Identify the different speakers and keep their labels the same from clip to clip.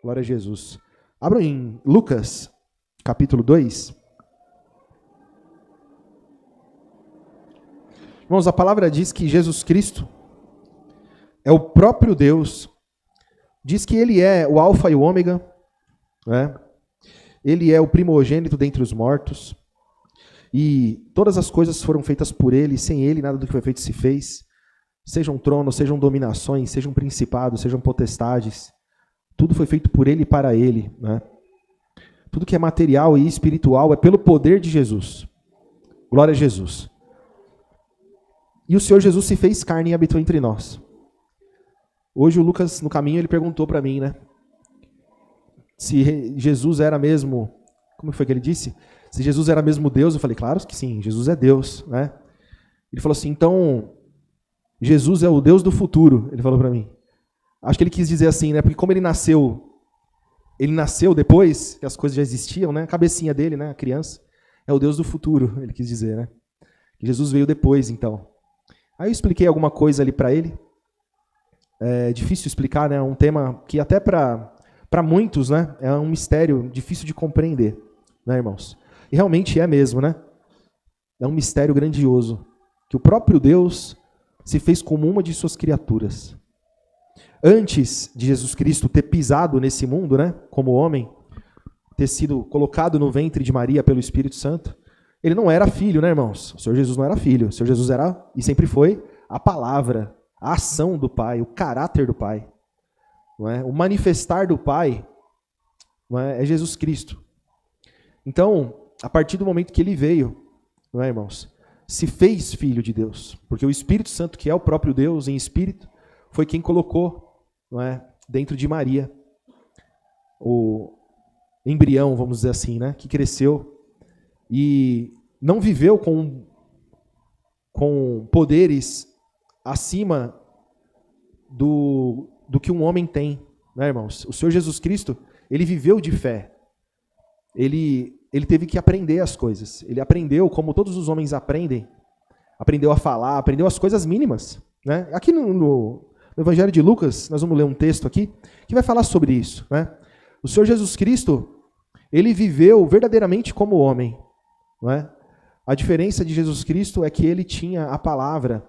Speaker 1: Glória a Jesus. Abram em Lucas, capítulo 2. Irmãos, a palavra diz que Jesus Cristo é o próprio Deus. Diz que Ele é o alfa e o ômega, né? Ele é o primogênito dentre os mortos. E todas as coisas foram feitas por Ele, sem Ele nada do que foi feito se fez. Sejam tronos, sejam dominações, sejam principados, sejam potestades. Tudo foi feito por Ele e para Ele, né? Tudo que é material e espiritual é pelo poder de Jesus. Glória a Jesus. E o Senhor Jesus se fez carne e habitou entre nós. Hoje o Lucas, no caminho, ele perguntou para mim, né? Se Jesus era mesmo... Como foi que ele disse? Se Jesus era mesmo Deus, eu falei, claro que sim, Jesus é Deus, né? Ele falou assim, então, Jesus é o Deus do futuro, ele falou para mim. Acho que ele quis dizer assim, né? Porque como ele nasceu depois que as coisas já existiam, né? A cabecinha dele, né? A criança, é o Deus do futuro, ele quis dizer, né? Que Jesus veio depois, então. Aí eu expliquei alguma coisa ali para ele. É difícil explicar, né? É um tema que até para muitos, né? É um mistério difícil de compreender, né, irmãos? E realmente é mesmo, né? É um mistério grandioso que o próprio Deus se fez como uma de suas criaturas. Antes de Jesus Cristo ter pisado nesse mundo, né? Como homem, ter sido colocado no ventre de Maria pelo Espírito Santo, ele não era filho, né, irmãos? O Senhor Jesus não era filho. O Senhor Jesus era, e sempre foi, a palavra, a ação do Pai, o caráter do Pai. Não é? O manifestar do Pai, não é Jesus Cristo. Então, a partir do momento que ele veio, não é, irmãos, se fez filho de Deus. Porque o Espírito Santo, que é o próprio Deus em espírito, foi quem colocou, não é, dentro de Maria o embrião, vamos dizer assim, né, que cresceu e não viveu com poderes acima do que um homem tem, né, irmãos? O Senhor Jesus Cristo, ele viveu de fé. Ele teve que aprender as coisas. Ele aprendeu, como todos os homens aprendem, aprendeu a falar, aprendeu as coisas mínimas, né? Aqui no Evangelho de Lucas, nós vamos ler um texto aqui que vai falar sobre isso, né? O Senhor Jesus Cristo, ele viveu verdadeiramente como homem, não é? A diferença de Jesus Cristo é que ele tinha a palavra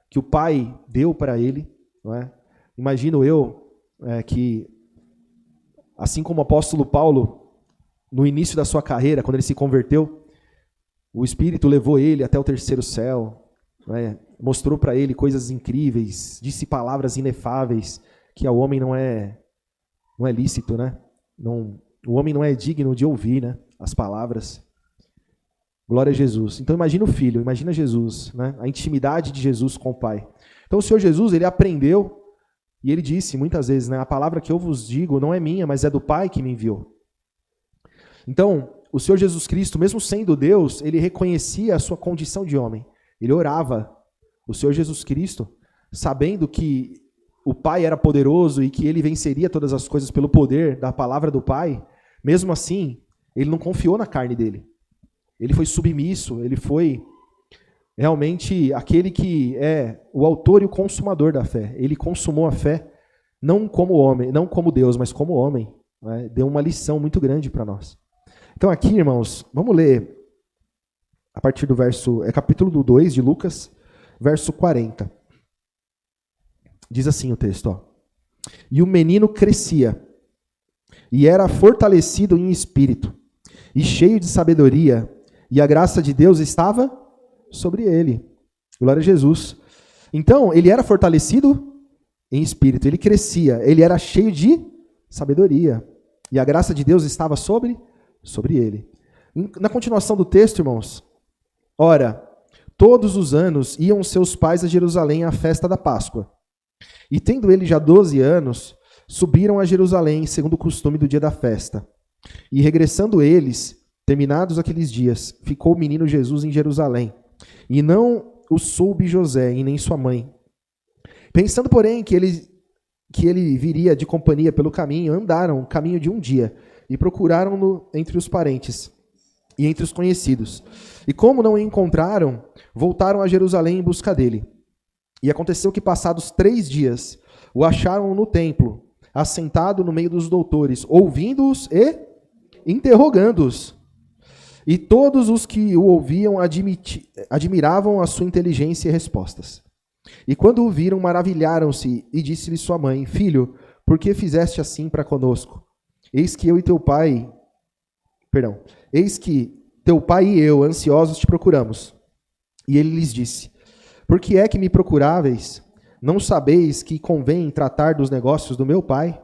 Speaker 1: que o Pai deu para ele, não é? Imagino eu que, assim como o apóstolo Paulo, no início da sua carreira, quando ele se converteu, o Espírito levou ele até o terceiro céu, não é? Mostrou para ele coisas incríveis, disse palavras inefáveis, que ao homem não é lícito, né? O homem não é digno de ouvir, né, as palavras. Glória a Jesus. Então imagina o Filho, imagina Jesus, né? A intimidade de Jesus com o Pai. Então o Senhor Jesus, ele aprendeu e ele disse muitas vezes, né? A palavra que eu vos digo não é minha, mas é do Pai que me enviou. Então, o Senhor Jesus Cristo, mesmo sendo Deus, ele reconhecia a sua condição de homem. Ele orava. O Senhor Jesus Cristo, sabendo que o Pai era poderoso e que ele venceria todas as coisas pelo poder da palavra do Pai, mesmo assim, ele não confiou na carne dele. Ele foi submisso, ele foi realmente aquele que é o autor e o consumador da fé. Ele consumou a fé não como homem, não como Deus, mas como homem, né? Deu uma lição muito grande para nós. Então aqui, irmãos, vamos ler a partir do capítulo 2 de Lucas, verso 40. Diz assim o texto, ó. E o menino crescia, e era fortalecido em espírito, e cheio de sabedoria, e a graça de Deus estava sobre ele. Glória a Jesus. Então, ele era fortalecido em espírito, ele crescia, ele era cheio de sabedoria, e a graça de Deus estava sobre ele. Na continuação do texto, irmãos, ora, todos os anos iam seus pais a Jerusalém à festa da Páscoa. E tendo ele já 12 anos, subiram a Jerusalém, segundo o costume do dia da festa. E regressando eles, terminados aqueles dias, ficou o menino Jesus em Jerusalém. E não o soube José, e nem sua mãe. Pensando, porém, que ele viria de companhia pelo caminho, andaram o caminho de um dia, e procuraram-no entre os parentes e entre os conhecidos. E como não o encontraram, voltaram a Jerusalém em busca dele. E aconteceu que, passados 3 dias, o acharam no templo, assentado no meio dos doutores, ouvindo-os e interrogando-os. E todos os que o ouviam admiravam a sua inteligência e respostas. E quando o viram, maravilharam-se, e disse-lhe sua mãe: Filho, por que fizeste assim para conosco? Eis que teu pai e eu, ansiosos, te procuramos. E ele lhes disse: Por que é que me procuráveis? Não sabeis que convém tratar dos negócios do meu pai?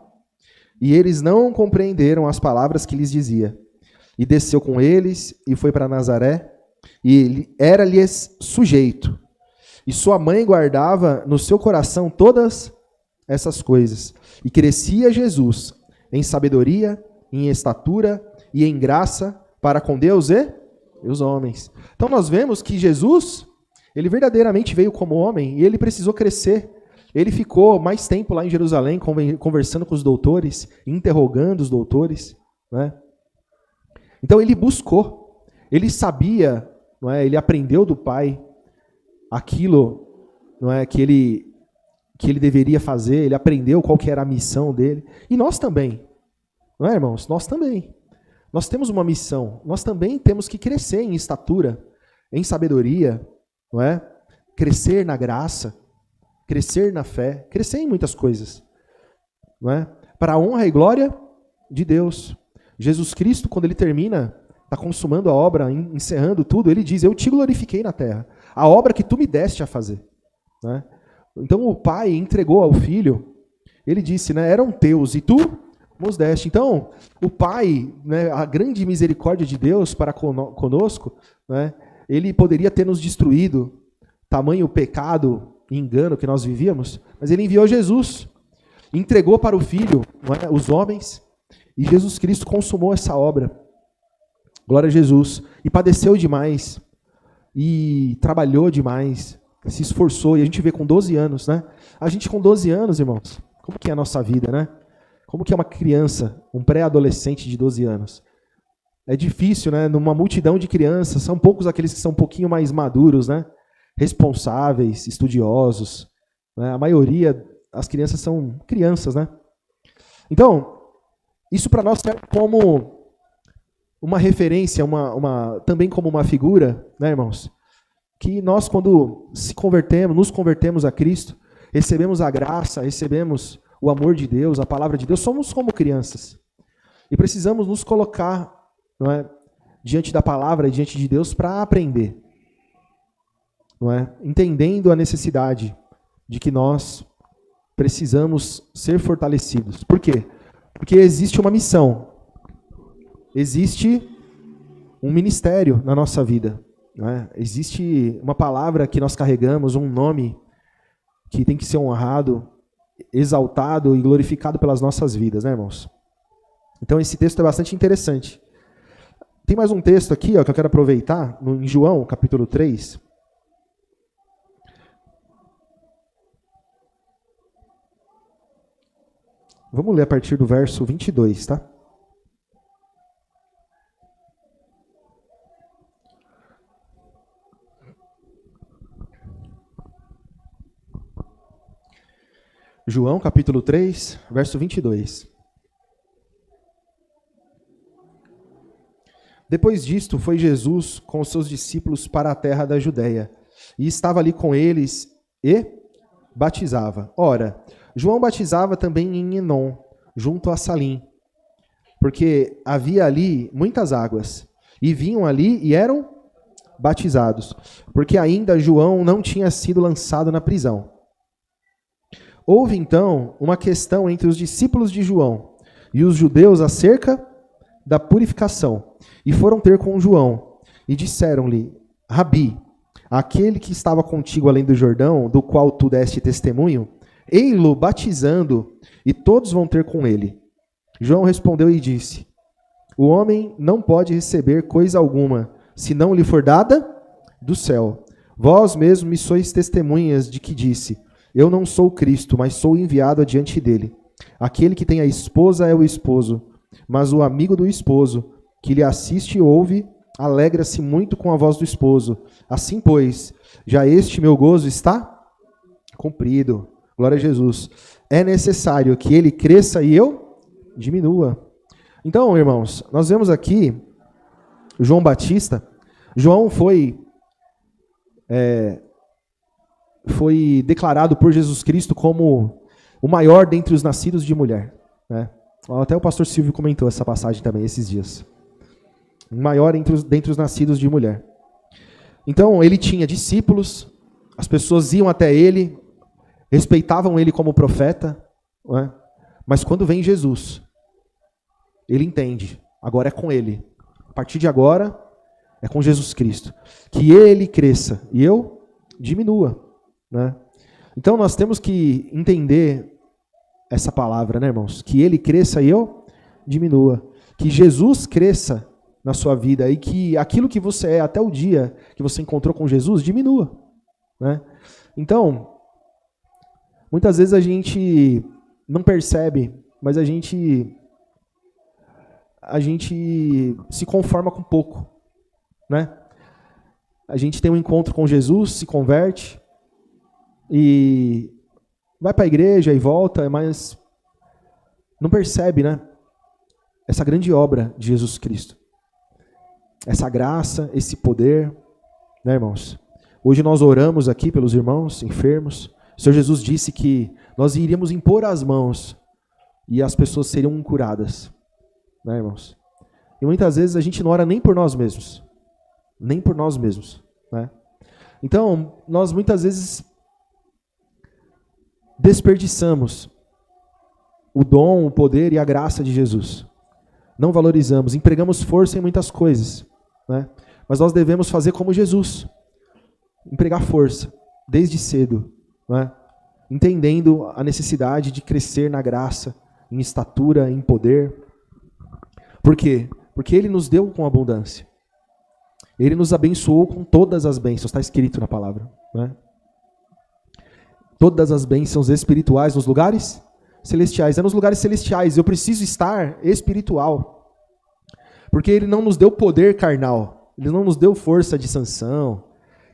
Speaker 1: E eles não compreenderam as palavras que lhes dizia. E desceu com eles, e foi para Nazaré, e era-lhes sujeito. E sua mãe guardava no seu coração todas essas coisas. E crescia Jesus em sabedoria, em estatura e em graça para com Deus e os homens. Então nós vemos que Jesus, ele verdadeiramente veio como homem e ele precisou crescer. Ele ficou mais tempo lá em Jerusalém conversando com os doutores, interrogando os doutores, né? Então ele buscou, ele sabia, não é? Ele aprendeu do Pai aquilo, não é, que ele deveria fazer, ele aprendeu qual que era a missão dele. E nós também, não é, irmãos? Nós também. Nós temos uma missão, nós também temos que crescer em estatura, em sabedoria, não é? Crescer na graça, crescer na fé, crescer em muitas coisas, não é? Para a honra e glória de Deus. Jesus Cristo, quando ele termina, está consumando a obra, encerrando tudo, ele diz: Eu te glorifiquei na terra, a obra que tu me deste a fazer. Não é? Então o Pai entregou ao Filho, ele disse, né, eram teus e tu nos deste. Então o Pai, né, a grande misericórdia de Deus para conosco, né, ele poderia ter nos destruído, tamanho pecado e engano que nós vivíamos, mas ele enviou Jesus, entregou para o Filho, não é, os homens, e Jesus Cristo consumou essa obra. Glória a Jesus. E padeceu demais, e trabalhou demais, se esforçou, e a gente vê com 12 anos, né? A gente com 12 anos, irmãos, como que é a nossa vida, né? Como que é uma criança, um pré-adolescente de 12 anos? É difícil, né? Numa multidão de crianças, são poucos aqueles que são um pouquinho mais maduros, né? Responsáveis, estudiosos, né? A maioria, as crianças são crianças, né? Então, isso para nós serve como uma referência, também como uma figura, né, irmãos? Que nós, quando nos convertemos a Cristo, recebemos a graça, recebemos o amor de Deus, a palavra de Deus, somos como crianças. E precisamos nos colocar, não é, diante da palavra, diante de Deus, para aprender. Não é? Entendendo a necessidade de que nós precisamos ser fortalecidos. Por quê? Porque existe uma missão, existe um ministério na nossa vida, não é? Existe uma palavra que nós carregamos, um nome que tem que ser honrado, exaltado e glorificado pelas nossas vidas, né, irmãos? Então esse texto é bastante interessante. Tem mais um texto aqui, ó, que eu quero aproveitar, em João, capítulo 3. Vamos ler a partir do verso 22, tá? João, capítulo 3, verso 22. Depois disto, foi Jesus com os seus discípulos para a terra da Judéia, e estava ali com eles e batizava. Ora, João batizava também em Enom, junto a Salim, porque havia ali muitas águas, e vinham ali e eram batizados, porque ainda João não tinha sido lançado na prisão. Houve então uma questão entre os discípulos de João e os judeus acerca da purificação, e foram ter com João, e disseram-lhe: Rabi, aquele que estava contigo além do Jordão, do qual tu deste testemunho, ei-lo batizando, e todos vão ter com ele. João respondeu e disse: O homem não pode receber coisa alguma, se não lhe for dada do céu. Vós mesmos me sois testemunhas de que disse: Eu não sou Cristo, mas sou enviado adiante dele. Aquele que tem a esposa é o esposo, mas o amigo do esposo, que lhe assiste e ouve, alegra-se muito com a voz do esposo. Assim, pois, já este meu gozo está cumprido. Glória a Jesus. É necessário que ele cresça e eu diminua. Então, irmãos, nós vemos aqui João Batista. João foi declarado por Jesus Cristo como o maior dentre os nascidos de mulher, né? Até o pastor Silvio comentou essa passagem também esses dias. O maior dentre os nascidos de mulher. Então, ele tinha discípulos, as pessoas iam até ele, respeitavam ele como profeta, né? Mas quando vem Jesus, ele entende, agora é com ele. A partir de agora, é com Jesus Cristo. Que ele cresça e eu diminua, né? Então nós temos que entender essa palavra, né, irmãos? Que ele cresça e eu diminua. Que Jesus cresça na sua vida e que aquilo que você é até o dia que você encontrou com Jesus diminua, né? Então, muitas vezes a gente não percebe, mas a gente se conforma com pouco, né? A gente tem um encontro com Jesus, se converte e vai para a igreja e volta, mas não percebe, né? Essa grande obra de Jesus Cristo. Essa graça, esse poder, né, irmãos? Hoje nós oramos aqui pelos irmãos enfermos. O Senhor Jesus disse que nós iríamos impor as mãos e as pessoas seriam curadas, né, irmãos? E muitas vezes a gente não ora nem por nós mesmos. Nem por nós mesmos, né? Então, nós muitas vezes desperdiçamos o dom, o poder e a graça de Jesus. Não valorizamos, empregamos força em muitas coisas, né? Mas nós devemos fazer como Jesus. Empregar força, desde cedo, né? Entendendo a necessidade de crescer na graça, em estatura, em poder. Por quê? Porque Ele nos deu com abundância. Ele nos abençoou com todas as bênçãos, está escrito na palavra, né? Todas as bênçãos espirituais nos lugares celestiais. É nos lugares celestiais, eu preciso estar espiritual. Porque Ele não nos deu poder carnal, Ele não nos deu força de Sansão,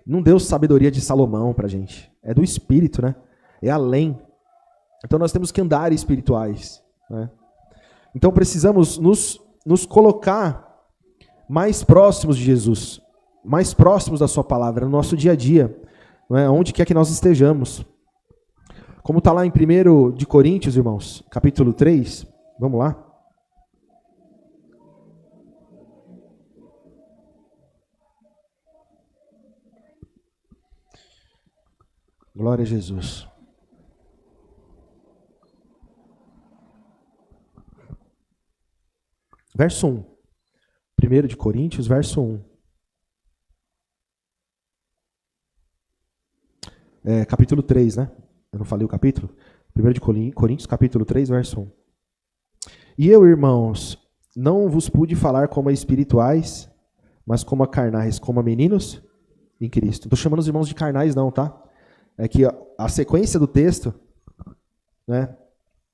Speaker 1: não deu sabedoria de Salomão para a gente. É do Espírito, né? É além. Então nós temos que andar espirituais, né? Então precisamos nos colocar mais próximos de Jesus, mais próximos da sua palavra, no nosso dia a dia, não é? Onde quer que nós estejamos. Como está lá em 1 de Coríntios, irmãos, capítulo 3, vamos lá. Glória a Jesus. Verso 1. 1 de Coríntios, verso 1. Capítulo 3, né? Eu não falei o capítulo? 1 de Coríntios, capítulo 3, verso 1. E eu, irmãos, não vos pude falar como a espirituais, mas como a carnais, como a meninos em Cristo. Não estou chamando os irmãos de carnais não, tá? É que a sequência do texto, né,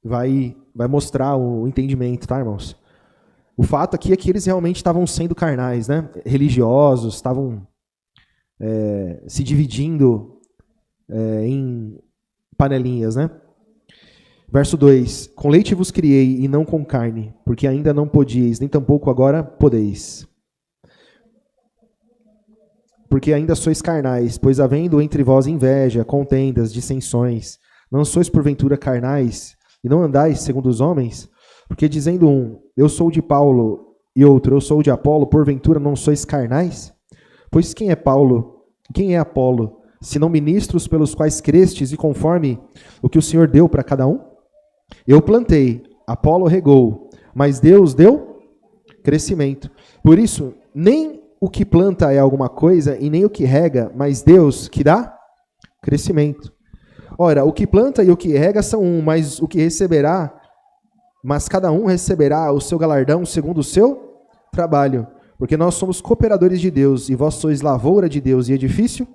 Speaker 1: vai mostrar o entendimento, tá, irmãos? O fato aqui é que eles realmente estavam sendo carnais, né? Religiosos, estavam se dividindo em panelinhas, né? Verso 2: Com leite vos criei e não com carne, porque ainda não podíeis, nem tampouco agora podeis. Porque ainda sois carnais, pois havendo entre vós inveja, contendas, dissensões, não sois porventura carnais, e não andais segundo os homens? Porque dizendo um, eu sou de Paulo, e outro, eu sou de Apolo, porventura não sois carnais? Pois quem é Paulo? Quem é Apolo? Senão ministros pelos quais crestes e conforme o que o Senhor deu para cada um? Eu plantei, Apolo regou, mas Deus deu crescimento. Por isso, nem o que planta é alguma coisa, e nem o que rega, mas Deus que dá crescimento. Ora, o que planta e o que rega são um, mas o que receberá, mas cada um receberá o seu galardão segundo o seu trabalho. Porque nós somos cooperadores de Deus, e vós sois lavoura de Deus e edifício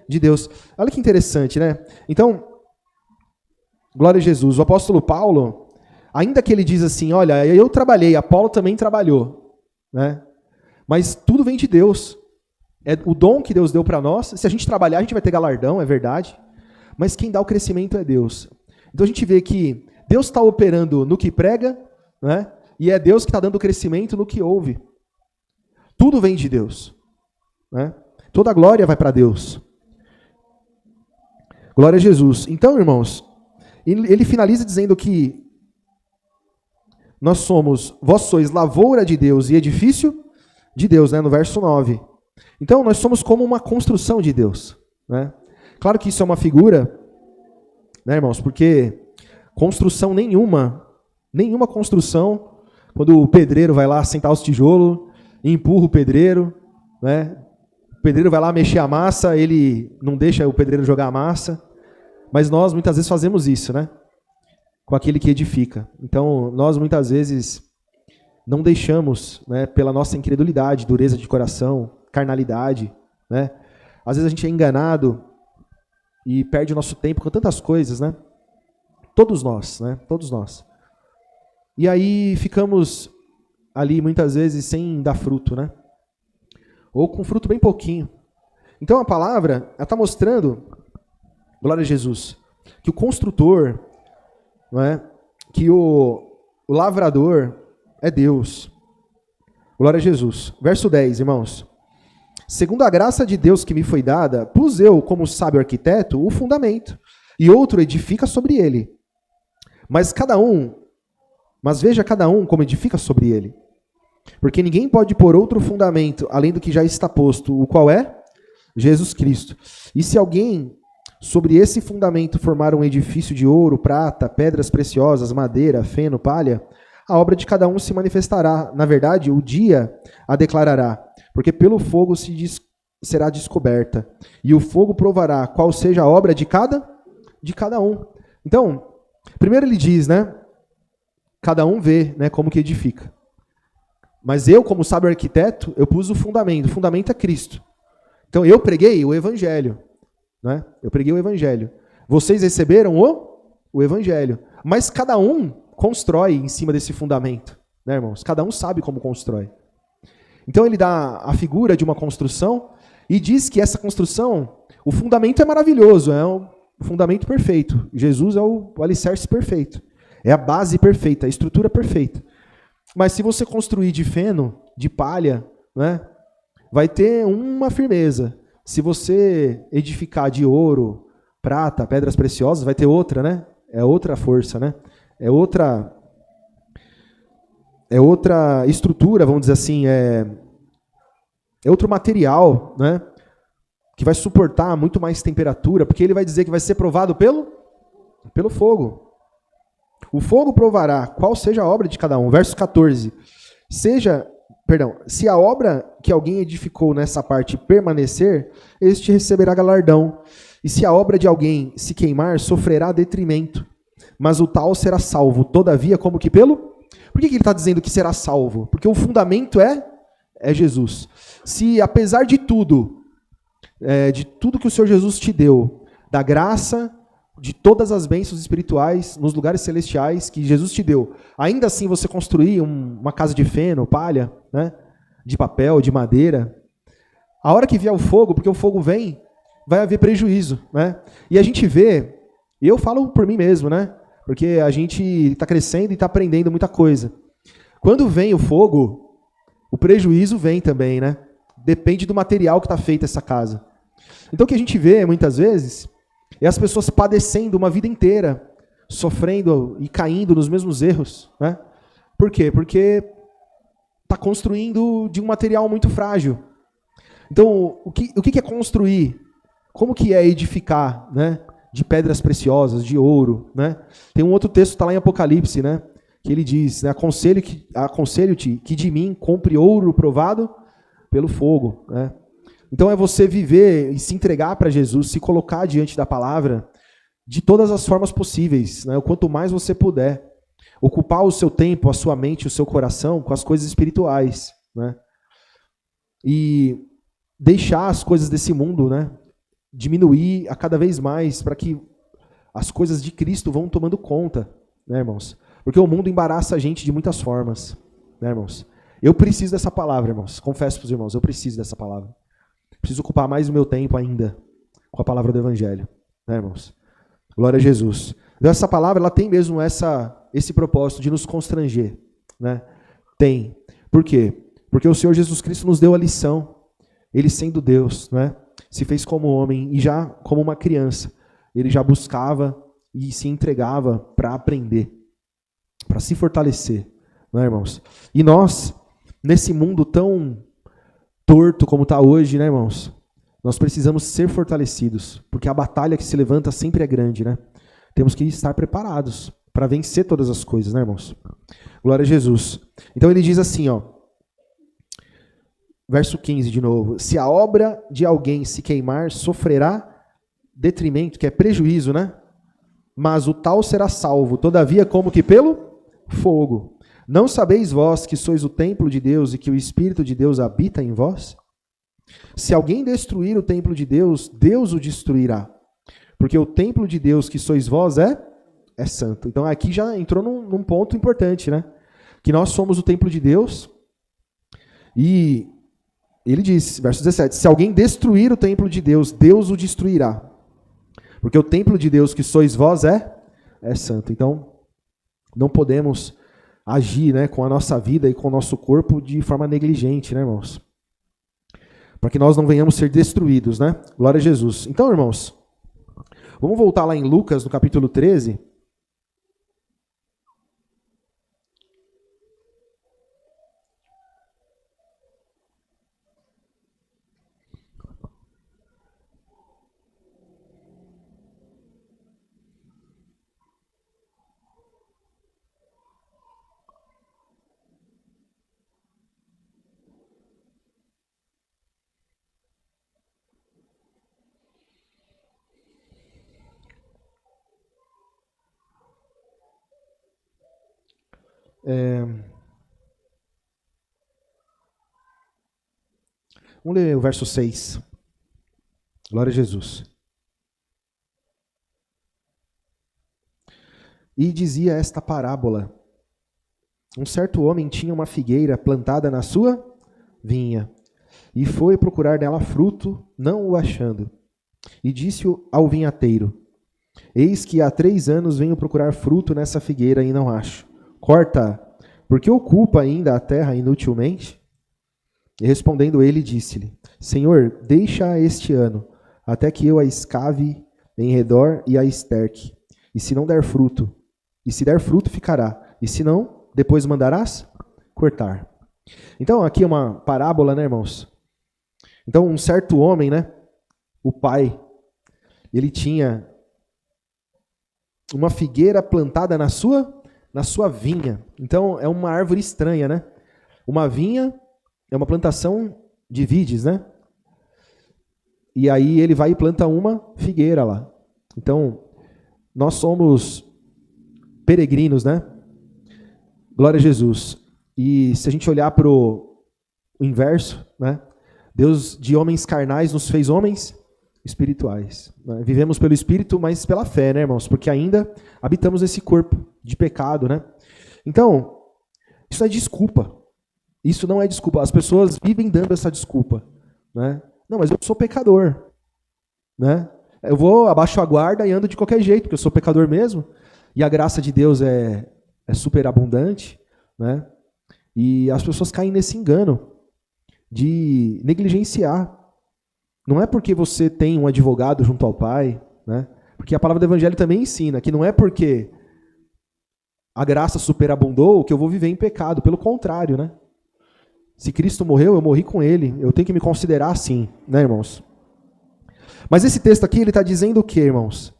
Speaker 1: de Deus. Olha que interessante, né? Então, glória a Jesus. O apóstolo Paulo, ainda que ele diz assim, olha, eu trabalhei, Apolo também trabalhou, né? Mas tudo vem de Deus. É o dom que Deus deu para nós. Se a gente trabalhar, a gente vai ter galardão, é verdade. mas quem dá o crescimento é Deus. Então a gente vê que Deus está operando no que prega, né? E é Deus que está dando o crescimento no que ouve. Tudo vem de Deus, né? Toda a glória vai para Deus. Glória a Jesus. Então, irmãos, ele finaliza dizendo que vós sois lavoura de Deus e edifício de Deus, né? No verso 9. Então, nós somos como uma construção de Deus, né? Claro que isso é uma figura, né, irmãos? Porque construção nenhuma construção, quando o pedreiro vai lá sentar os tijolos, empurra o pedreiro, né? O pedreiro vai lá mexer a massa, ele não deixa o pedreiro jogar a massa, mas nós muitas vezes fazemos isso, né? Com aquele que edifica. Então, nós muitas vezes não deixamos, né, pela nossa incredulidade, dureza de coração, carnalidade, né? Às vezes a gente é enganado e perde o nosso tempo com tantas coisas, né? Todos nós, né? Todos nós. E aí ficamos ali muitas vezes sem dar fruto, né? Ou com fruto bem pouquinho. Então a palavra, ela está mostrando, glória a Jesus, que o construtor, não é? Que o lavrador é Deus. Glória a Jesus. Verso 10, irmãos. Segundo a graça de Deus que me foi dada, pus eu, como sábio arquiteto, o fundamento, e outro edifica sobre ele. Mas veja cada um como edifica sobre ele. Porque ninguém pode pôr outro fundamento, além do que já está posto, o qual é? Jesus Cristo. E se alguém, sobre esse fundamento, formar um edifício de ouro, prata, pedras preciosas, madeira, feno, palha, a obra de cada um se manifestará. Na verdade, o dia a declarará, porque pelo fogo será descoberta. E o fogo provará qual seja a obra de cada um. Então, primeiro ele diz, né? Cada um vê, né, como que edifica. Mas eu, como sábio arquiteto, eu pus o fundamento. O fundamento é Cristo. Então eu preguei o Evangelho, né? Eu preguei o Evangelho. Vocês receberam o Evangelho. Mas cada um constrói em cima desse fundamento, né, irmãos? Cada um sabe como constrói. Então ele dá a figura de uma construção e diz que essa construção, o fundamento é maravilhoso, é um fundamento perfeito. Jesus é o alicerce perfeito. É a base perfeita, a estrutura perfeita. Mas se você construir de feno, de palha, né, vai ter uma firmeza. Se você edificar de ouro, prata, pedras preciosas, vai ter outra, né? É outra força, né? É outra estrutura, vamos dizer assim, é outro material, né? Que vai suportar muito mais temperatura, porque ele vai dizer que vai ser provado pelo fogo. O fogo provará qual seja a obra de cada um. Verso 14. Se a obra que alguém edificou nessa parte permanecer, este receberá galardão. E se a obra de alguém se queimar, sofrerá detrimento. Mas o tal será salvo, todavia, como que pelo? Por que ele está dizendo que será salvo? Porque o fundamento é Jesus. Se, apesar de tudo que o Senhor Jesus te deu, da graça, de todas as bênçãos espirituais nos lugares celestiais que Jesus te deu, ainda assim você construir uma casa de feno, palha, né, de papel, de madeira, a hora que vier o fogo, porque o fogo vem, vai haver prejuízo, né? E a gente vê, eu falo por mim mesmo, né? Porque a gente está crescendo e está aprendendo muita coisa. Quando vem o fogo, o prejuízo vem também, né? Depende do material que está feita essa casa. Então o que a gente vê muitas vezes é as pessoas padecendo uma vida inteira, sofrendo e caindo nos mesmos erros, né? Por quê? Porque está construindo de um material muito frágil. Então, o que é construir? Como que é edificar, né? De pedras preciosas, de ouro, né? Tem um outro texto que está lá em Apocalipse, né? Que ele diz, né? Aconselho-te que de mim compre ouro provado pelo fogo, né? Então é você viver e se entregar para Jesus, se colocar diante da palavra de todas as formas possíveis, né? O quanto mais você puder. Ocupar o seu tempo, a sua mente, o seu coração com as coisas espirituais, né? E deixar as coisas desse mundo, né, diminuir a cada vez mais para que as coisas de Cristo vão tomando conta, né, irmãos? Porque o mundo embaraça a gente de muitas formas, né, irmãos? Eu preciso dessa palavra, irmãos. Confesso para os irmãos, eu preciso dessa palavra. Preciso ocupar mais o meu tempo ainda com a palavra do Evangelho, né, irmãos? Glória a Jesus. Então essa palavra, ela tem mesmo esse propósito de nos constranger, né? Tem. Por quê? Porque o Senhor Jesus Cristo nos deu a lição. Ele sendo Deus, né? Se fez como homem e já como uma criança. Ele já buscava e se entregava para aprender, para se fortalecer, não é, irmãos? E nós, nesse mundo tão torto como está hoje, né, irmãos? Nós precisamos ser fortalecidos, porque a batalha que se levanta sempre é grande, né? Temos que estar preparados para vencer todas as coisas, né, irmãos? Glória a Jesus. Então ele diz assim, ó, verso 15 de novo: se a obra de alguém se queimar, sofrerá detrimento, que é prejuízo, né? Mas o tal será salvo, todavia, como que pelo fogo. Não sabeis vós que sois o templo de Deus e que o Espírito de Deus habita em vós? Se alguém destruir o templo de Deus, Deus o destruirá. Porque o templo de Deus que sois vós é santo. Então aqui já entrou num ponto importante, né? Que nós somos o templo de Deus. E ele diz, verso 17, se alguém destruir o templo de Deus, Deus o destruirá. Porque o templo de Deus que sois vós é santo. Então, não podemos agir, né, com a nossa vida e com o nosso corpo de forma negligente, né, irmãos? Para que nós não venhamos ser destruídos, né? Glória a Jesus. Então, irmãos, vamos voltar lá em Lucas, no capítulo 13. Vamos ler o verso 6. Glória a Jesus. E dizia esta parábola: um certo homem tinha uma figueira plantada na sua vinha, e foi procurar nela fruto, não o achando. E disse ao vinhateiro: eis que há 3 anos venho procurar fruto nessa figueira e não acho. Corta-a, porque ocupa ainda a terra inutilmente? E respondendo ele, disse-lhe: Senhor, deixa-a este ano, até que eu a escave em redor e a esterque. E se não der fruto, e se der fruto, ficará. E se não, depois mandarás cortar. Então, aqui é uma parábola, né, irmãos? Então, um certo homem, né, o pai, ele tinha uma figueira plantada na sua vinha. Então, é uma árvore estranha, né? Uma vinha é uma plantação de vides, né? E aí ele vai e planta uma figueira lá. Então, nós somos peregrinos, né? Glória a Jesus. E se a gente olhar para o inverso, né? Deus de homens carnais nos fez homens espirituais. Né? Vivemos pelo Espírito, mas pela fé, né, irmãos? Porque ainda habitamos esse corpo de pecado, né? Então, isso é desculpa. Isso não é desculpa. As pessoas vivem dando essa desculpa, né? Não, mas eu sou pecador, né? Eu vou, abaixo a guarda e ando de qualquer jeito, porque eu sou pecador mesmo. E a graça de Deus é super abundante, né? E as pessoas caem nesse engano de negligenciar. Não é porque você tem um advogado junto ao Pai, né? Porque a palavra do Evangelho também ensina que não é porque a graça superabundou que eu vou viver em pecado. Pelo contrário, né? Se Cristo morreu, eu morri com Ele. Eu tenho que me considerar assim, né, irmãos? Mas esse texto aqui, ele está dizendo o quê, irmãos?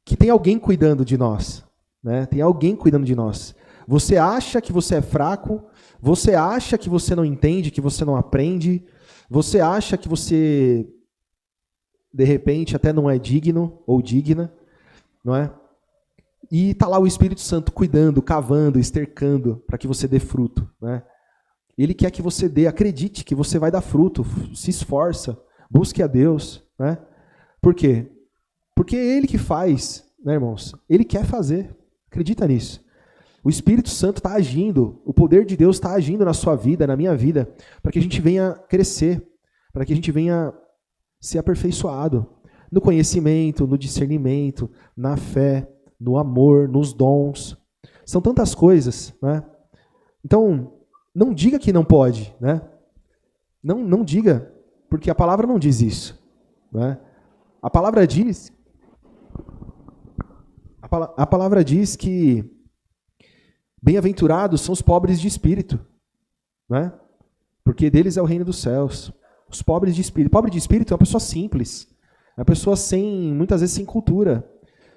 Speaker 1: Que tem alguém cuidando de nós, né? Tem alguém cuidando de nós. Você acha que você é fraco, você acha que você não entende, que você não aprende, você acha que você, de repente, até não é digno ou digna, não é? E está lá o Espírito Santo cuidando, cavando, estercando, para que você dê fruto, né? Ele quer que você dê, acredite que você vai dar fruto, se esforça, busque a Deus, né? Por quê? Porque é Ele que faz, né, irmãos? Ele quer fazer, acredita nisso. O Espírito Santo está agindo, o poder de Deus está agindo na sua vida, na minha vida, para que a gente venha crescer, para que a gente venha ser aperfeiçoado. No conhecimento, no discernimento, na fé, no amor, nos dons. São tantas coisas, né? Então, não diga que não pode, né? Não diga, porque a palavra não diz isso, né? A palavra diz que bem-aventurados são os pobres de espírito, né? Porque deles é o reino dos céus. Os pobres de espírito. Pobre de espírito é uma pessoa simples, é uma pessoa muitas vezes sem cultura,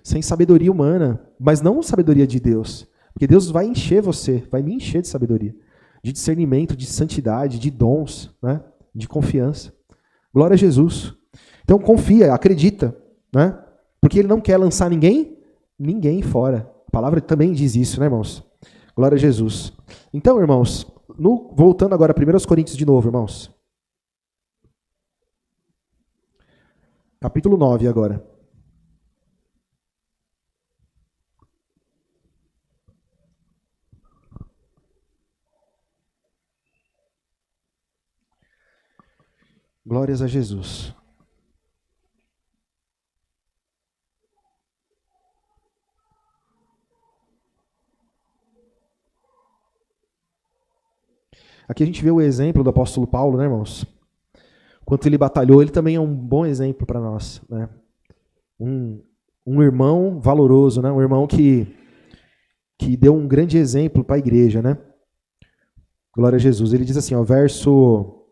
Speaker 1: sem sabedoria humana, mas não sabedoria de Deus. Porque Deus vai encher você, vai me encher de sabedoria, de discernimento, de santidade, de dons, né? De confiança. Glória a Jesus. Então confia, acredita, né? Porque Ele não quer lançar ninguém fora. A palavra também diz isso, né, irmãos? Glória a Jesus. Então, irmãos, voltando agora a 1 Coríntios de novo, irmãos. Capítulo 9 agora. Glórias a Jesus. Aqui a gente vê o exemplo do apóstolo Paulo, né, irmãos? Quanto ele batalhou, ele também é um bom exemplo para nós, né? Um irmão valoroso, né? Um irmão que deu um grande exemplo para a igreja, né? Glória a Jesus. Ele diz assim, ó, verso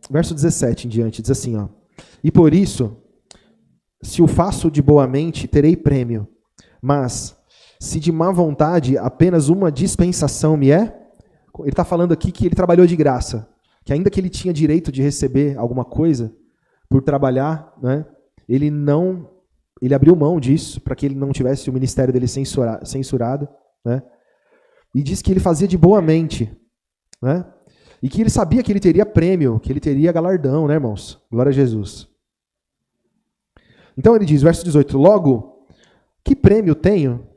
Speaker 1: 17 em diante, diz assim, ó: E por isso, se o faço de boa mente, terei prêmio, mas se de má vontade, apenas uma dispensação me é. Ele está falando aqui que ele trabalhou de graça, que ainda que ele tinha direito de receber alguma coisa por trabalhar, né, ele abriu mão disso para que ele não tivesse o ministério dele censurado, né, e diz que ele fazia de boa mente, né, e que ele sabia que ele teria prêmio, que ele teria galardão, né, irmãos? Glória a Jesus. Então ele diz, verso 18, logo, que prêmio tenho?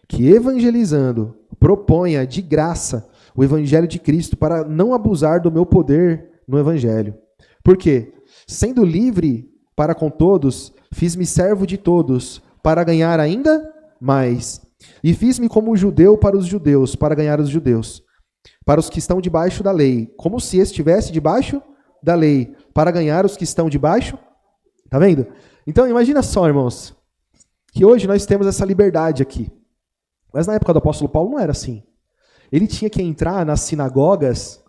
Speaker 1: Que evangelizando proponha de graça o evangelho de Cristo para não abusar do meu poder no evangelho. Por quê? Sendo livre para com todos, fiz-me servo de todos para ganhar ainda mais. E fiz-me como judeu para os judeus, para ganhar os judeus. Para os que estão debaixo da lei, como se estivesse debaixo da lei, para ganhar os que estão debaixo. Tá vendo? Então imagina só, irmãos, que hoje nós temos essa liberdade aqui. Mas na época do apóstolo Paulo não era assim. Ele tinha que entrar nas sinagogas,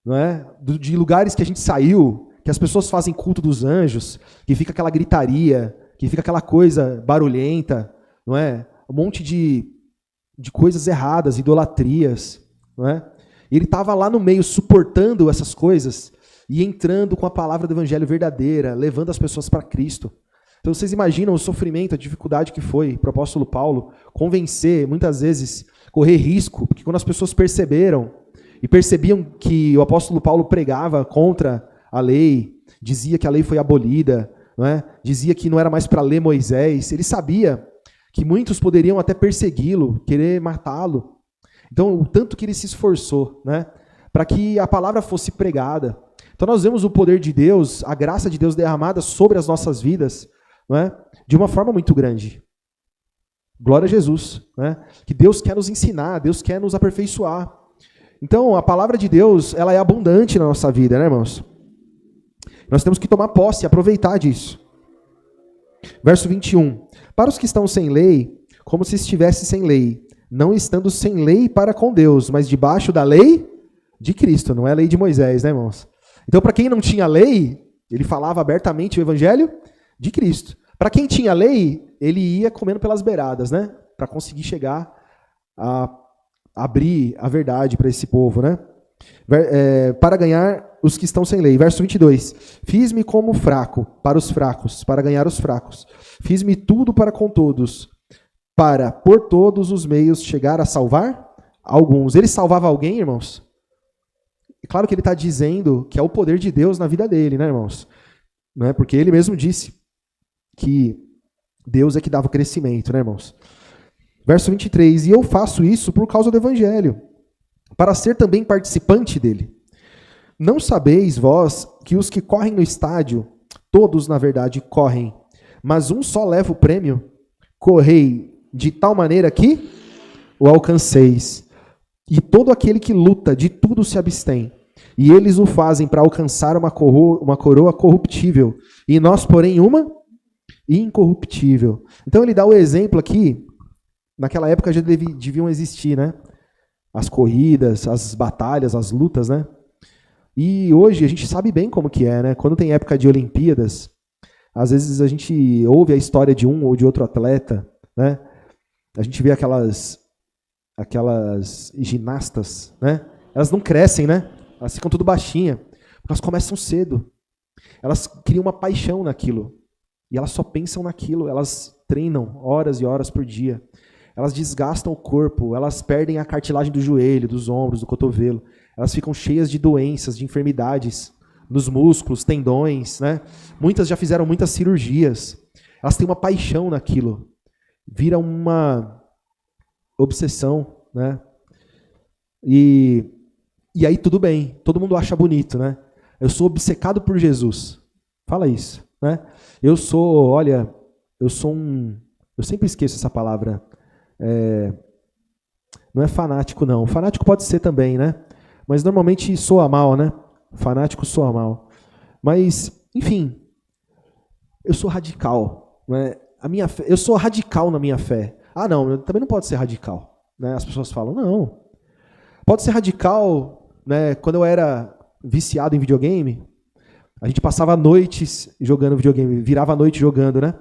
Speaker 1: não é? De lugares que a gente saiu, que as pessoas fazem culto dos anjos, que fica aquela gritaria, que fica aquela coisa barulhenta, não é? Um monte de coisas erradas, idolatrias, não é? Ele estava lá no meio suportando essas coisas e entrando com a palavra do evangelho verdadeira, levando as pessoas para Cristo. Então vocês imaginam o sofrimento, a dificuldade que foi para o apóstolo Paulo convencer, muitas vezes correr risco, porque quando as pessoas perceberam e percebiam que o apóstolo Paulo pregava contra a lei, dizia que a lei foi abolida, não é? Dizia que não era mais para ler Moisés, ele sabia que muitos poderiam até persegui-lo, querer matá-lo. Então, o tanto que ele se esforçou, né, para que a palavra fosse pregada. Então, nós vemos o poder de Deus, a graça de Deus derramada sobre as nossas vidas, não é, de uma forma muito grande. Glória a Jesus, né? Que Deus quer nos ensinar, Deus quer nos aperfeiçoar. Então, a palavra de Deus, ela é abundante na nossa vida, né, irmãos? Nós temos que tomar posse e aproveitar disso. Verso 21. Para os que estão sem lei, como se estivesse sem lei, não estando sem lei para com Deus, mas debaixo da lei de Cristo, não é a lei de Moisés, né, irmãos? Então, para quem não tinha lei, ele falava abertamente o evangelho de Cristo. Para quem tinha lei, ele ia comendo pelas beiradas, né? Para conseguir chegar a abrir a verdade para esse povo, né? Para ganhar os que estão sem lei. Verso 22. Fiz-me como fraco para os fracos, para ganhar os fracos. Fiz-me tudo para com todos, para, por todos os meios, chegar a salvar alguns. Ele salvava alguém, irmãos? É claro que ele está dizendo que é o poder de Deus na vida dele, né, irmãos? Não é? Porque ele mesmo disse que Deus é que dava o crescimento, né, irmãos? Verso 23, e eu faço isso por causa do evangelho, para ser também participante dele. Não sabeis vós que os que correm no estádio, todos na verdade correm, mas um só leva o prêmio? Correi de tal maneira que o alcanceis. E todo aquele que luta de tudo se abstém. E eles o fazem para alcançar uma coroa corruptível. E nós, porém, uma incorruptível. Então ele dá o exemplo aqui. Naquela época já deviam existir, né? As corridas, as batalhas, as lutas, né? E hoje a gente sabe bem como que é, né? Quando tem época de Olimpíadas, às vezes a gente ouve a história de um ou de outro atleta, né? A gente vê aquelas ginastas, né? Elas não crescem, né? Elas ficam tudo baixinhas, porque elas começam cedo. Elas criam uma paixão naquilo. E elas só pensam naquilo, elas treinam horas e horas por dia. Elas desgastam o corpo, elas perdem a cartilagem do joelho, dos ombros, do cotovelo. Elas ficam cheias de doenças, de enfermidades, nos músculos, tendões, né? Muitas já fizeram muitas cirurgias. Elas têm uma paixão naquilo. Vira uma obsessão, né? E aí tudo bem, todo mundo acha bonito, né? Eu sou obcecado por Jesus. Fala isso, né? Eu sempre esqueço essa palavra. Não é fanático, não. Fanático pode ser também, né? Mas normalmente soa mal, né? Fanático soa mal. Mas, enfim, eu sou radical, né? Eu sou radical na minha fé. Ah, não, também não pode ser radical, né? As pessoas falam, não. Pode ser radical, né? Quando eu era viciado em videogame, a gente passava noites jogando videogame, virava a noite jogando, né?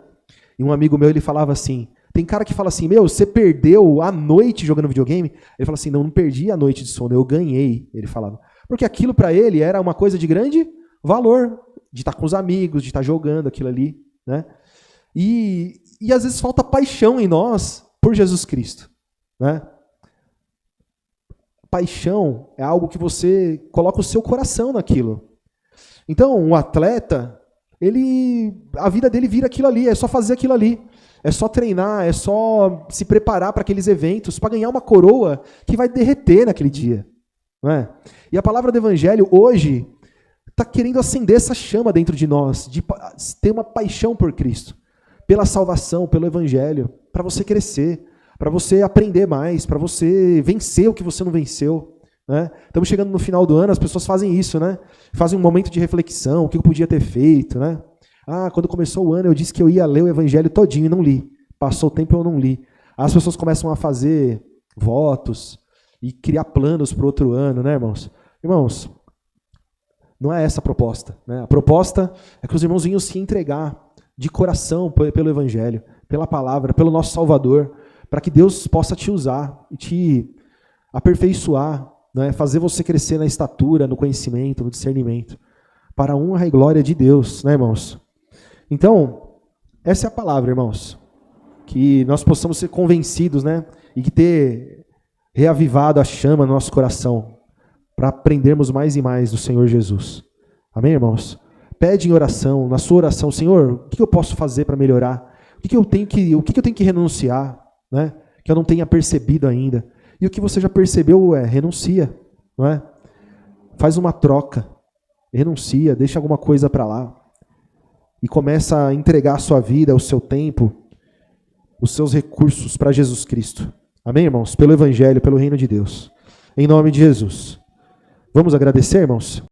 Speaker 1: E um amigo meu, ele falava assim, tem cara que fala assim, você perdeu a noite jogando videogame? Ele fala assim, não perdi a noite de sono, eu ganhei, ele falava. Porque aquilo para ele era uma coisa de grande valor, de estar com os amigos, de estar jogando aquilo ali, né? E às vezes falta paixão em nós por Jesus Cristo, né? Paixão é algo que você coloca o seu coração naquilo. Então, um atleta, a vida dele vira aquilo ali, é só fazer aquilo ali. É só treinar, é só se preparar para aqueles eventos, para ganhar uma coroa que vai derreter naquele dia. Não é? E a palavra do Evangelho, hoje, está querendo acender essa chama dentro de nós, de ter uma paixão por Cristo, pela salvação, pelo Evangelho, para você crescer, para você aprender mais, para você vencer o que você não venceu. Né? Estamos chegando no final do ano, as pessoas fazem isso, né? Fazem um momento de reflexão, o que eu podia ter feito, né? Quando começou o ano eu disse que eu ia ler o Evangelho todinho e não li. Passou o tempo e eu não li. As pessoas começam a fazer votos e criar planos para o outro ano, né, irmãos? Irmãos, não é essa a proposta. Né? A proposta é que os irmãos venham se entregar de coração pelo Evangelho, pela palavra, pelo nosso Salvador, para que Deus possa te usar e te aperfeiçoar, né? Fazer você crescer na estatura, no conhecimento, no discernimento, para a honra e glória de Deus, né, irmãos? Então, essa é a palavra, irmãos. Que nós possamos ser convencidos, né? E que ter reavivado a chama no nosso coração para aprendermos mais e mais do Senhor Jesus. Amém, irmãos? Pede em oração, na sua oração, Senhor, o que eu posso fazer para melhorar? O que eu tenho que renunciar, né? Que eu não tenha percebido ainda. E o que você já percebeu renuncia, não é? Faz uma troca, renuncia, deixa alguma coisa para lá. E começa a entregar a sua vida, o seu tempo, os seus recursos para Jesus Cristo. Amém, irmãos? Pelo Evangelho, pelo reino de Deus. Em nome de Jesus. Vamos agradecer, irmãos?